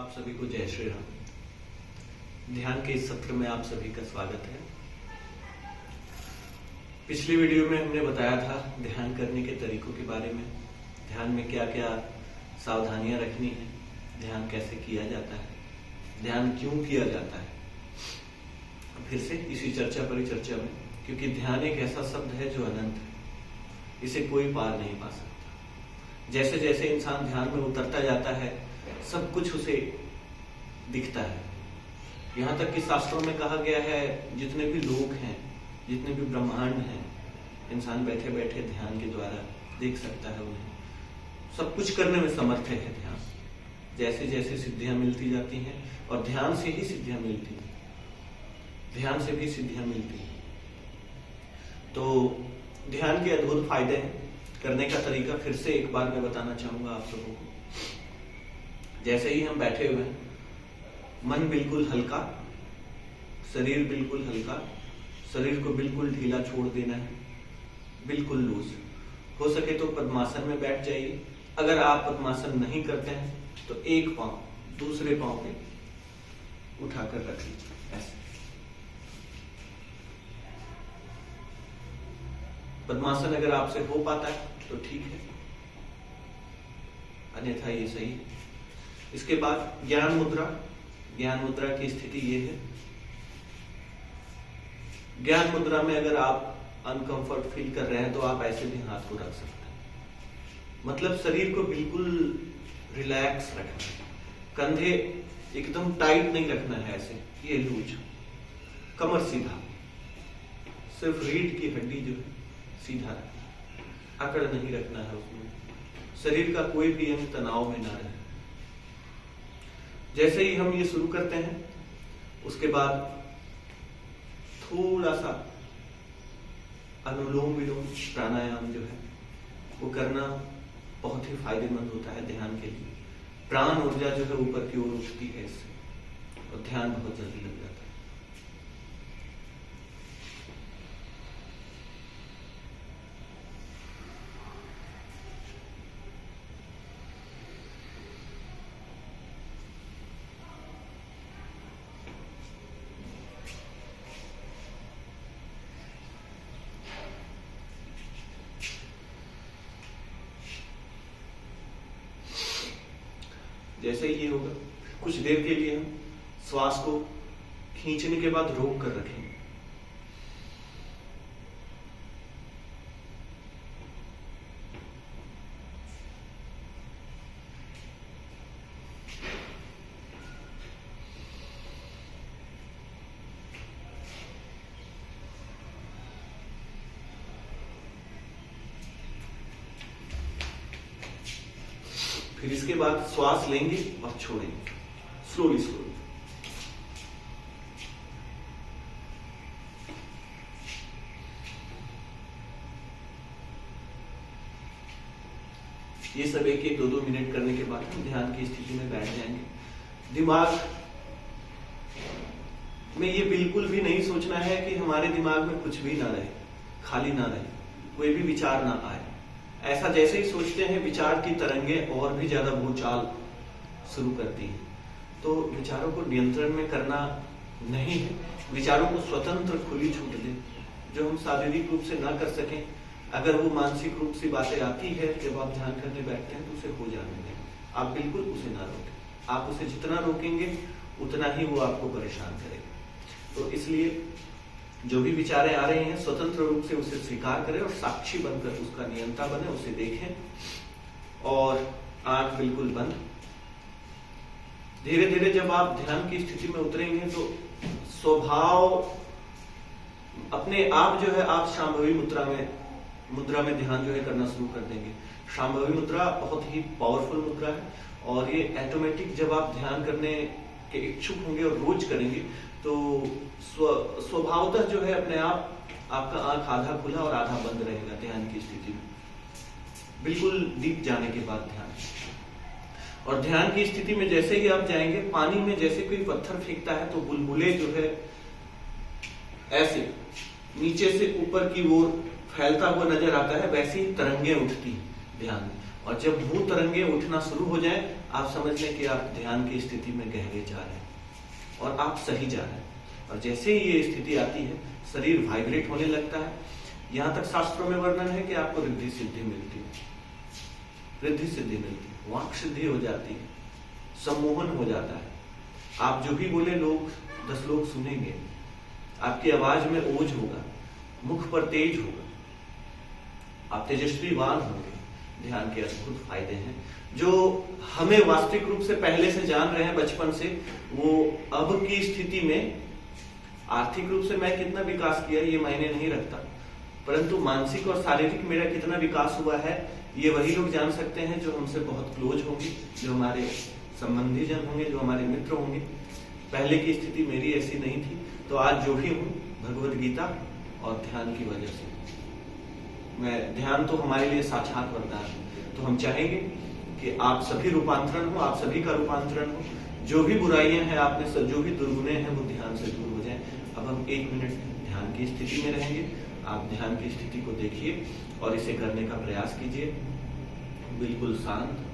आप सभी को जय श्री राम। ध्यान के इस सत्र में आप सभी का स्वागत है। पिछली वीडियो में हमने बताया था ध्यान करने के तरीकों के बारे में, ध्यान में क्या क्या सावधानियां रखनी है, ध्यान कैसे किया जाता है, ध्यान क्यों किया जाता है। फिर से इसी चर्चा परिचर्चा में, क्योंकि ध्यान एक ऐसा शब्द है जो अनंत है, इसे कोई पार नहीं पा सकता। जैसे जैसे इंसान ध्यान में उतरता जाता है सब कुछ उसे दिखता है। यहाँ तक कि शास्त्रों में कहा गया है जितने भी लोग हैं, जितने भी ब्रह्मांड हैं, इंसान बैठे बैठे ध्यान के द्वारा देख सकता है उन्हें। सब कुछ करने में समर्थ है ध्यान। जैसे जैसे सिद्धियां मिलती जाती हैं, और ध्यान से ही सिद्धियां मिलती हैं, ध्यान से भी सिद्धियां मिलती हैं। तो ध्यान के अद्भुत फायदे हैं। करने का तरीका फिर से एक बार मैं बताना चाहूंगा आप सबको को। जैसे ही हम बैठे हुए हैं, मन बिल्कुल हल्का, शरीर बिल्कुल हल्का, शरीर को बिल्कुल ढीला छोड़ देना है, बिल्कुल लूज। हो सके तो पद्मासन में बैठ जाइए। अगर आप पद्मासन नहीं करते हैं तो एक पांव दूसरे पांव पे उठाकर रख लीजिए, ऐसे। पद्मासन अगर आपसे हो पाता है तो ठीक है, अन्यथा ये सही है। इसके बाद ज्ञान मुद्रा। ज्ञान मुद्रा की स्थिति ये है, ज्ञान मुद्रा में अगर आप अनकंफर्ट फील कर रहे हैं तो आप ऐसे भी हाथ को रख सकते हैं। मतलब शरीर को बिल्कुल रिलैक्स रखना है, कंधे एकदम टाइट नहीं रखना है, ऐसे ये लूज, कमर सीधा, सिर्फ रीढ़ की हड्डी जो है सीधा रखना, अकड़ नहीं रखना है उसमें। शरीर का कोई भी अंग तनाव में ना रहे। जैसे ही हम ये शुरू करते हैं, उसके बाद थोड़ा सा अनुलोम विलोम प्राणायाम जो है वो करना बहुत ही फायदेमंद होता है ध्यान के लिए। प्राण ऊर्जा जो है ऊपर की ओर उठती है इससे, और ध्यान बहुत जल्दी लग जाता है। जैसे ही ये होगा, कुछ देर के लिए हम श्वास को खींचने के बाद रोक कर रखेंगे। फिर इसके बाद श्वास लेंगे और छोड़ेंगे, स्लोली स्लोली। ये सब एक 2-2 मिनट करने के बाद हम ध्यान की स्थिति में बैठ जाएंगे। दिमाग में ये बिल्कुल भी नहीं सोचना है कि हमारे दिमाग में कुछ भी ना रहे, खाली ना रहे, कोई भी विचार ना आए। ऐसा जैसे ही सोचते हैं, विचार की तरंगे और भी ज्यादा भूचाल शुरू करती हैं। तो विचारों को नियंत्रण में करना नहीं है, विचारों को स्वतंत्र खुली छूट दें। जो हम शारीरिक रूप से ना कर सकें, अगर वो मानसिक रूप से बातें आती है जब आप ध्यान करने बैठते हैं, तो उसे हो जाने दें। आप बिल्कुल उसे ना रोकें। आप उसे जितना रोकेंगे उतना ही वो आपको परेशान करेगा। तो इसलिए जो भी विचारें आ रही हैं, स्वतंत्र रूप से उसे स्वीकार करें और साक्षी बनकर उसका नियंता बने, उसे देखें। और आंख बिल्कुल बंद। धीरे धीरे जब आप ध्यान की स्थिति में उतरेंगे तो स्वभाव अपने आप जो है, आप शांभवी मुद्रा में ध्यान जो है करना शुरू कर देंगे। शांभवी मुद्रा बहुत ही पावरफुल मुद्रा है, और ये ऑटोमेटिक जब आप ध्यान करने के इच्छुक होंगे और रोज करेंगे तो स्वभावतः जो है अपने आप आपका आंख आधा खुला और आधा बंद रहेगा ध्यान की स्थिति में, बिल्कुल डीप जाने के बाद ध्यान। और ध्यान की स्थिति में जैसे ही आप जाएंगे, पानी में जैसे कोई पत्थर फेंकता है तो बुलबुले जो है ऐसे नीचे से ऊपर की ओर फैलता हुआ नजर आता है, वैसी तरंगे उठती ध्यान में। और जब वो तरंगे उठना शुरू हो जाए आप समझ लें कि आप ध्यान की स्थिति में गहरे जा रहे हैं और आप सही जा रहे हैं। और जैसे ही ये स्थिति आती है, शरीर वाइब्रेट होने लगता है। यहाँ तक शास्त्रों में वर्णन है कि आपको रिद्धि सिद्धि मिलती है, रिद्धि सिद्धि मिलती है, वाक् सिद्धि हो जाती है, सम्मोहन हो जाता है। आप जो भी बोले लोग 10 लोग सुनेंगे, आपकी आवाज में ओज होगा, मुख पर तेज होगा, आप तेजस्वीवान होंगे। ध्यान के अद्भुत फायदे हैं जो हमें वास्तविक रूप से पहले से जान रहे हैं बचपन से, वो अब की स्थिति में आर्थिक रूप से मैं कितना विकास किया ये मायने नहीं रखता, परंतु मानसिक और शारीरिक मेरा कितना विकास हुआ है ये वही लोग जान सकते हैं जो हमसे बहुत क्लोज होंगे, जो हमारे संबंधी जन होंगे, जो हमारे मित्र होंगे। पहले की स्थिति मेरी ऐसी नहीं थी, तो आज जो भी हूँ भगवद गीता और ध्यान की वजह से। मैं ध्यान तो हमारे लिए साक्षात वरदान है, तो हम चाहेंगे कि आप सभी रूपांतरण हो, आप सभी का रूपांतरण हो। जो भी बुराइयां हैं आप में, जो भी दुर्गुणे हैं वो ध्यान से दूर हो जाएं। अब हम 1 मिनट ध्यान की स्थिति में रहेंगे। आप ध्यान की स्थिति को देखिए और इसे करने का प्रयास कीजिए। बिल्कुल शांत,